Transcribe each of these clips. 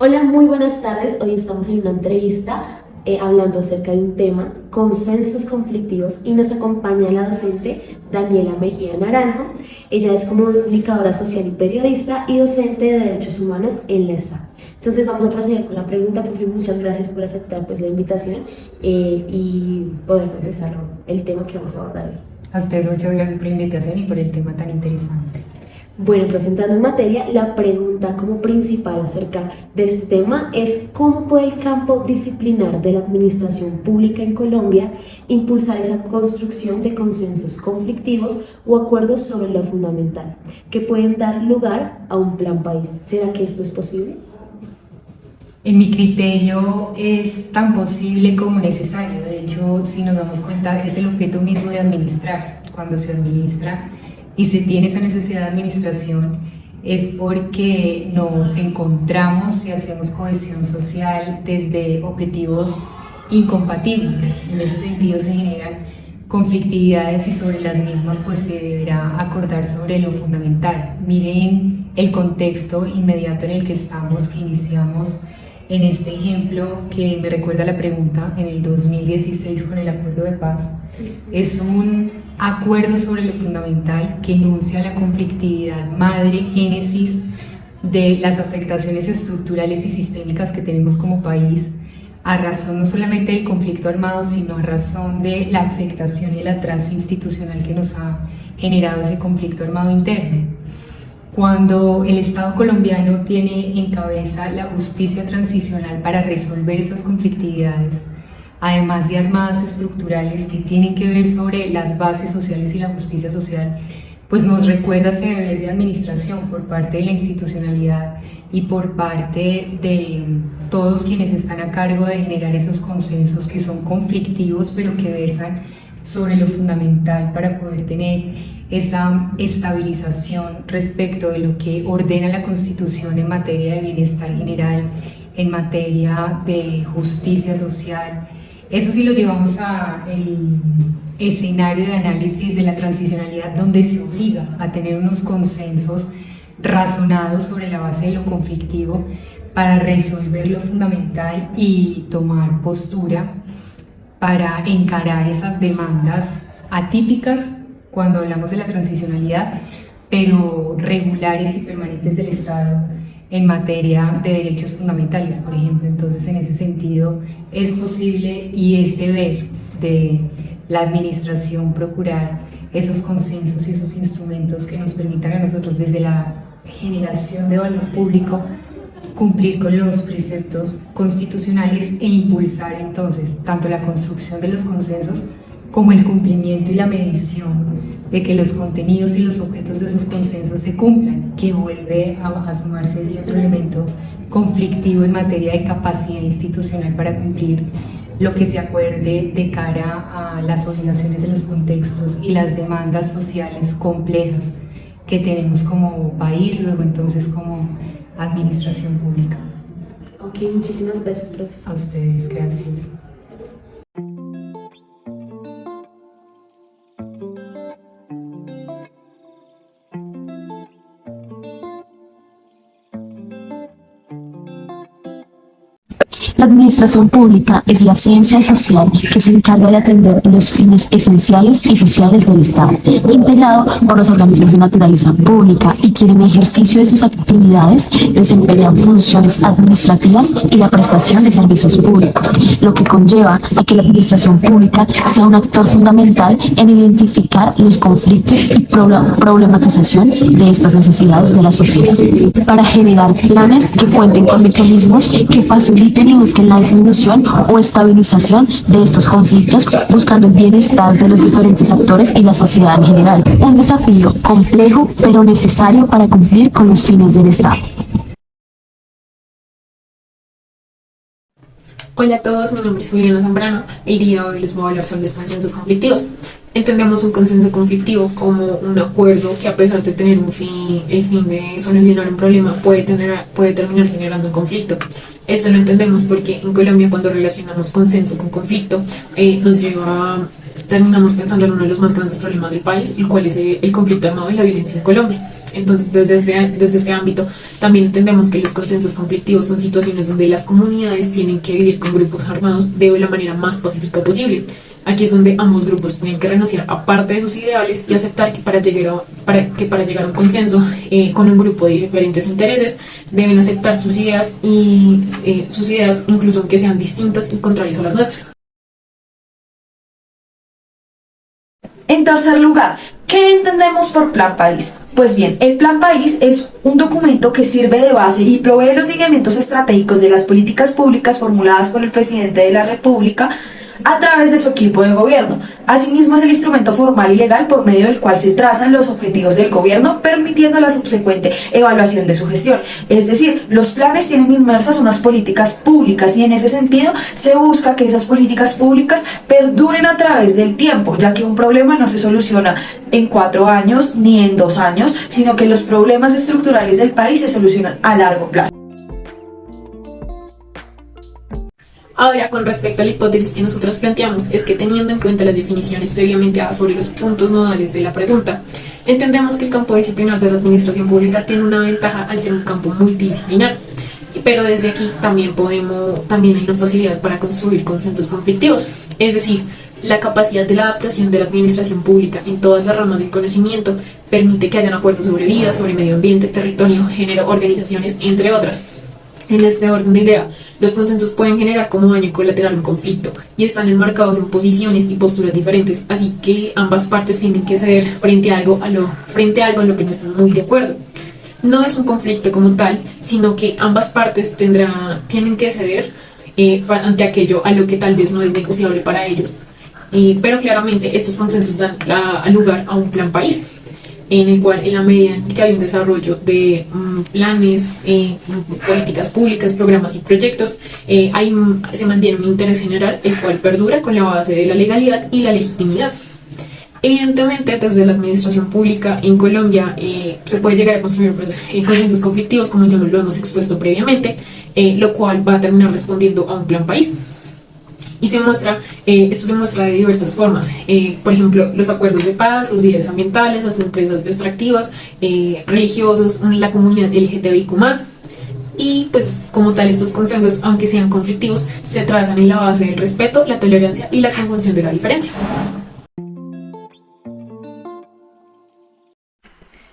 Hola, muy buenas tardes. Hoy estamos en una entrevista hablando acerca de un tema, consensos conflictivos, y nos acompaña la docente Daniela Mejía Naranjo. Ella es comunicadora social y periodista y docente de Derechos Humanos en la ESA. Entonces vamos a proceder con la pregunta. Profe, muchas gracias por aceptar la invitación y poder contestar el tema que vamos a abordar hoy. A ustedes muchas gracias por la invitación y por el tema tan interesante. Bueno, profe, entrando en materia, la pregunta como principal acerca de este tema es cómo puede el campo disciplinar de la administración pública en Colombia impulsar esa construcción de consensos conflictivos o acuerdos sobre lo fundamental que pueden dar lugar a un plan país. ¿Será que esto es posible? En mi criterio es tan posible como necesario. De hecho, si nos damos cuenta, es el objeto mismo de administrar. Cuando se administra y se tiene esa necesidad de administración, es porque nos encontramos y hacemos cohesión social desde objetivos incompatibles. En ese sentido se generan conflictividades y sobre las mismas pues se deberá acordar sobre lo fundamental. Miren el contexto inmediato en el que estamos, que iniciamos en este ejemplo que me recuerda la pregunta en el 2016 con el acuerdo de paz. Es un acuerdo sobre lo fundamental que enuncia la conflictividad madre, génesis de las afectaciones estructurales y sistémicas que tenemos como país, a razón no solamente del conflicto armado, sino a razón de la afectación y el atraso institucional que nos ha generado ese conflicto armado interno. Cuando el Estado colombiano tiene en cabeza la justicia transicional para resolver esas conflictividades, además de armadas estructurales que tienen que ver sobre las bases sociales y la justicia social, pues nos recuerda ese deber de administración por parte de la institucionalidad y por parte de todos quienes están a cargo de generar esos consensos que son conflictivos pero que versan sobre lo fundamental para poder tener esa estabilización respecto de lo que ordena la Constitución en materia de bienestar general, en materia de justicia social. Eso sí lo llevamos al escenario de análisis de la transicionalidad, donde se obliga a tener unos consensos razonados sobre la base de lo conflictivo para resolver lo fundamental y tomar postura para encarar esas demandas atípicas cuando hablamos de la transicionalidad, pero regulares y permanentes del Estado en materia de derechos fundamentales, por ejemplo. Entonces, en ese sentido, es posible y es deber de la administración procurar esos consensos y esos instrumentos que nos permitan a nosotros, desde la generación de valor público, cumplir con los preceptos constitucionales e impulsar entonces tanto la construcción de los consensos como el cumplimiento y la medición de que los contenidos y los objetos de esos consensos se cumplan, que vuelve a sumarse allí otro elemento conflictivo en materia de capacidad institucional para cumplir lo que se acuerde de cara a las obligaciones de los contextos y las demandas sociales complejas que tenemos como país, luego entonces como administración pública. Ok, muchísimas gracias, profe. A ustedes, gracias. La administración pública es la ciencia social que se encarga de atender los fines esenciales y sociales del Estado, integrado por los organismos de naturaleza pública y quien en ejercicio de sus actividades desempeñan funciones administrativas y la prestación de servicios públicos, lo que conlleva a que la administración pública sea un actor fundamental en identificar los conflictos y problematización de estas necesidades de la sociedad, para generar planes que cuenten con mecanismos que faciliten y busquen la disminución o estabilización de estos conflictos, buscando el bienestar de los diferentes actores y la sociedad en general. Un desafío complejo pero necesario para cumplir con los fines del Estado. Hola a todos, mi nombre es Juliana Zambrano. El día de hoy les voy a hablar sobre los consensos conflictivos. Entendemos un consenso conflictivo como un acuerdo que, a pesar de tener el fin de solucionar un problema, puede terminar generando un conflicto. Esto lo entendemos porque en Colombia, cuando relacionamos consenso con conflicto, terminamos pensando en uno de los más grandes problemas del país, el cual es el conflicto armado y la violencia en Colombia. Entonces, desde este ámbito, también entendemos que los consensos conflictivos son situaciones donde las comunidades tienen que vivir con grupos armados de la manera más pacífica posible. Aquí es donde ambos grupos tienen que renunciar a parte de sus ideales y aceptar que para llegar a un consenso con un grupo de diferentes intereses deben aceptar sus ideas incluso aunque sean distintas y contrarias a las nuestras. En tercer lugar, ¿qué entendemos por Plan País? Pues bien, el Plan País es un documento que sirve de base y provee los lineamientos estratégicos de las políticas públicas formuladas por el presidente de la República a través de su equipo de gobierno. Asimismo, es el instrumento formal y legal por medio del cual se trazan los objetivos del gobierno, permitiendo la subsecuente evaluación de su gestión. Es decir, los planes tienen inmersas unas políticas públicas y en ese sentido se busca que esas políticas públicas perduren a través del tiempo, ya que un problema no se soluciona en 4 años ni en 2 años, sino que los problemas estructurales del país se solucionan a largo plazo. Ahora, con respecto a la hipótesis que nosotros planteamos, es que teniendo en cuenta las definiciones previamente dadas sobre los puntos nodales de la pregunta, entendemos que el campo disciplinar de la administración pública tiene una ventaja al ser un campo multidisciplinar, pero desde aquí también hay una facilidad para construir consensos conflictivos, es decir, la capacidad de la adaptación de la administración pública en todas las ramas del conocimiento permite que hayan acuerdos sobre vida, sobre medio ambiente, territorio, género, organizaciones, entre otras. En este orden de idea, los consensos pueden generar como daño colateral un conflicto y están enmarcados en posiciones y posturas diferentes, así que ambas partes tienen que ceder frente a algo en lo que no están muy de acuerdo. No es un conflicto como tal, sino que ambas partes tienen que ceder ante aquello a lo que tal vez no es negociable para ellos. Pero claramente estos consensos dan lugar a un plan país, en el cual, en la medida en que hay un desarrollo de planes, políticas públicas, programas y proyectos, se mantiene un interés general, el cual perdura con la base de la legalidad y la legitimidad. Evidentemente, desde la administración pública en Colombia se puede llegar a construir consensos conflictivos, como ya lo hemos expuesto previamente, lo cual va a terminar respondiendo a un plan país. Y esto se muestra de diversas formas. Por ejemplo, los acuerdos de paz, los líderes ambientales, las empresas extractivas, religiosos, la comunidad LGTBIQ+. Y pues como tal estos consensos, aunque sean conflictivos, se trazan en la base del respeto, la tolerancia y la conjunción de la diferencia.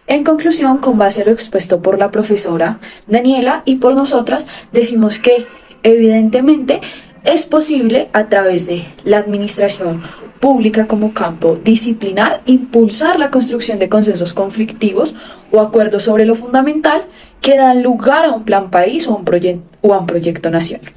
En conclusión, con base a lo expuesto por la profesora Daniela y por nosotras, decimos que evidentemente es posible, a través de la administración pública como campo disciplinar, impulsar la construcción de consensos conflictivos o acuerdos sobre lo fundamental que dan lugar a un plan país o a un proyecto nacional.